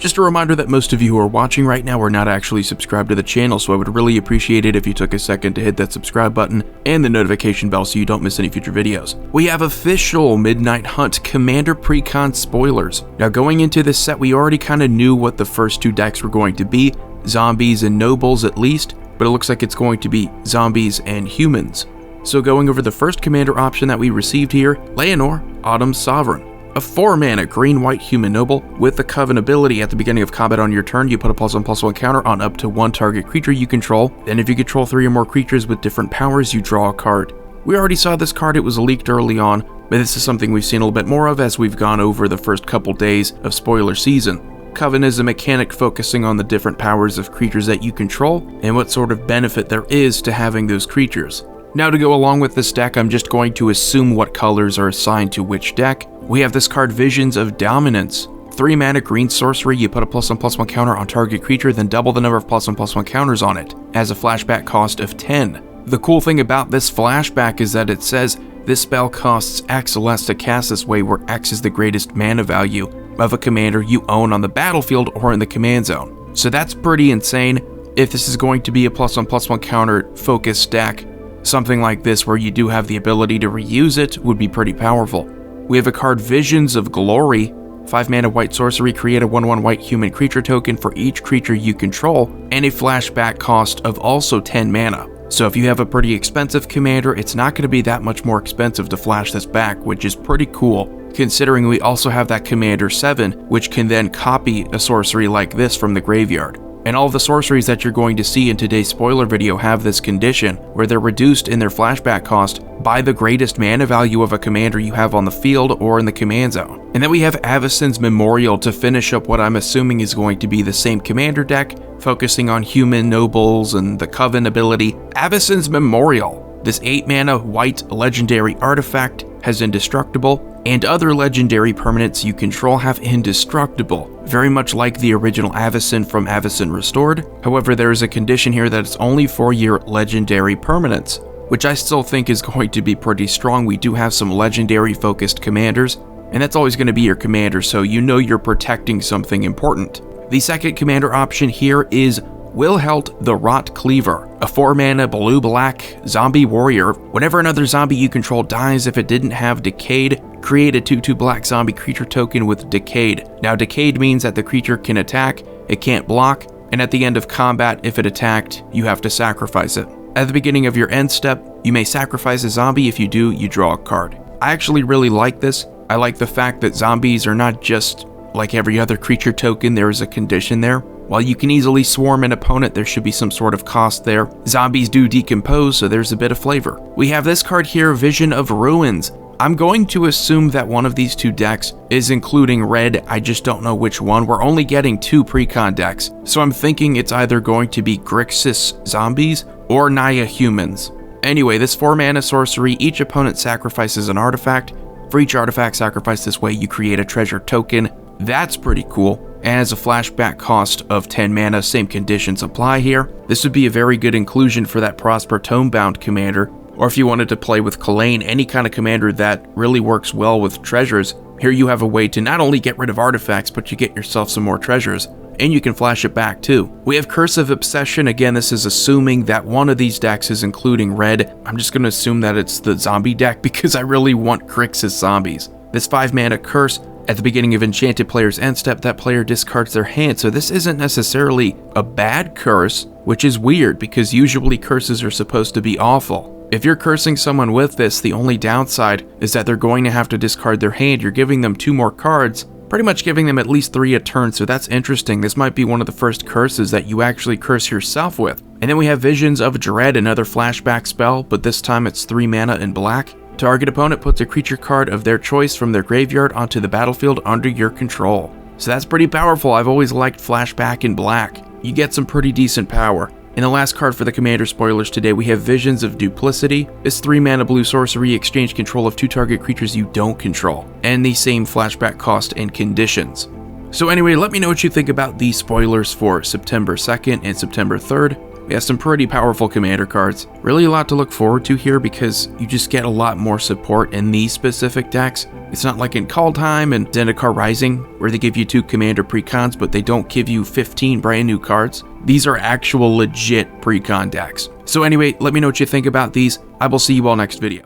Just a reminder that most of you who are watching right now are not actually subscribed to the channel, so I would really appreciate it if you took a second to hit that subscribe button and the notification bell so you don't miss any future videos. We have official Midnight Hunt Commander Precon spoilers. Now going into this set, we already kind of knew what the first two decks were going to be, zombies and nobles at least, but it looks like it's going to be zombies and humans. So going over the first commander option that we received here, Leonor, Autumn's Sovereign. A 4-mana green-white human noble with the Coven ability. At the beginning of combat on your turn, you put a +1/+1 counter on up to one target creature you control. Then if you control 3 or more creatures with different powers, you draw a card. We already saw this card, it was leaked early on, but this is something we've seen a little bit more of as we've gone over the first couple days of spoiler season. Coven is a mechanic focusing on the different powers of creatures that you control and what sort of benefit there is to having those creatures. Now to go along with this deck, I'm just going to assume what colors are assigned to which deck. We have this card Visions of Dominance. 3-mana green sorcery, you put a +1/+1 counter on target creature, then double the number of +1/+1 counters on it, as a flashback cost of 10. The cool thing about this flashback is that it says this spell costs X less to cast this way, where X is the greatest mana value of a commander you own on the battlefield or in the command zone. So that's pretty insane. If this is going to be a +1/+1 counter focused deck, something like this where you do have the ability to reuse it would be pretty powerful. We have a card Visions of Glory. 5-mana white sorcery, create a 1/1 white human creature token for each creature you control, and a flashback cost of also 10 mana. So if you have a pretty expensive commander, it's not going to be that much more expensive to flash this back, which is pretty cool, considering we also have that Commander 7, which can then copy a sorcery like this from the graveyard. And all of the sorceries that you're going to see in today's spoiler video have this condition, where they're reduced in their flashback cost by the greatest mana value of a commander you have on the field or in the command zone. And then we have Avacyn's Memorial to finish up what I'm assuming is going to be the same commander deck, focusing on human nobles and the Coven ability. Avacyn's Memorial. This 8-mana white legendary artifact has Indestructible, and other legendary permanents you control have Indestructible, very much like the original Avacyn from Avacyn Restored. However, there is a condition here that it's only for your legendary permanents, which I still think is going to be pretty strong. We do have some legendary focused commanders, and that's always going to be your commander, so you know you're protecting something important. The second commander option here is Wilhelt the Rot Cleaver, a 4-mana blue-black zombie warrior. Whenever another zombie you control dies, if it didn't have Decayed, create a 2/2 black zombie creature token with Decayed. Now Decayed means that the creature can attack, it can't block, and at the end of combat, if it attacked, you have to sacrifice it. At the beginning of your end step, you may sacrifice a zombie. If you do, you draw a card. I actually really like this. I like the fact that zombies are not just like every other creature token, there is a condition there. While you can easily swarm an opponent, there should be some sort of cost there. Zombies do decompose, so there's a bit of flavor. We have this card here, Vision of Ruins. I'm going to assume that one of these two decks is including red, I just don't know which one. We're only getting 2 precon decks, so I'm thinking it's either going to be Grixis Zombies or Naya Humans. Anyway, this 4-mana sorcery, each opponent sacrifices an artifact. For each artifact sacrificed this way, you create a treasure token. That's pretty cool. And as a flashback cost of 10 mana, same conditions apply here. This would be a very good inclusion for that Prosper Tomebound commander, or if you wanted to play with Kalain, any kind of commander that really works well with treasures. Here you have a way to not only get rid of artifacts, but you get yourself some more treasures, and you can flash it back too. We have Curse of Obsession. Again, this is assuming that one of these decks is including red. I'm just going to assume that it's the zombie deck because I really want Grixis Zombies. This 5-mana curse, at the beginning of enchanted player's end step, that player discards their hand, so this isn't necessarily a bad curse, which is weird because usually curses are supposed to be awful. If you're cursing someone with this, the only downside is that they're going to have to discard their hand. You're giving them 2 more cards, pretty much giving them at least 3 a turn, so that's interesting. This might be one of the first curses that you actually curse yourself with. And then we have Visions of Dread, another flashback spell, but this time it's 3 mana in black. Target opponent puts a creature card of their choice from their graveyard onto the battlefield under your control. So that's pretty powerful. I've always liked flashback in black. You get some pretty decent power. In the last card for the commander spoilers today, we have Visions of Duplicity. This 3-mana blue sorcery, exchange control of 2 target creatures you don't control, and the same flashback cost and conditions. So anyway, let me know what you think about these spoilers for September 2nd and September 3rd. We have some pretty powerful commander cards. Really a lot to look forward to here because you just get a lot more support in these specific decks. It's not like in Call Time and Zendikar Rising, where they give you 2 commander precons, but they don't give you 15 brand new cards. These are actual legit precon decks. So anyway, let me know what you think about these. I will see you all next video.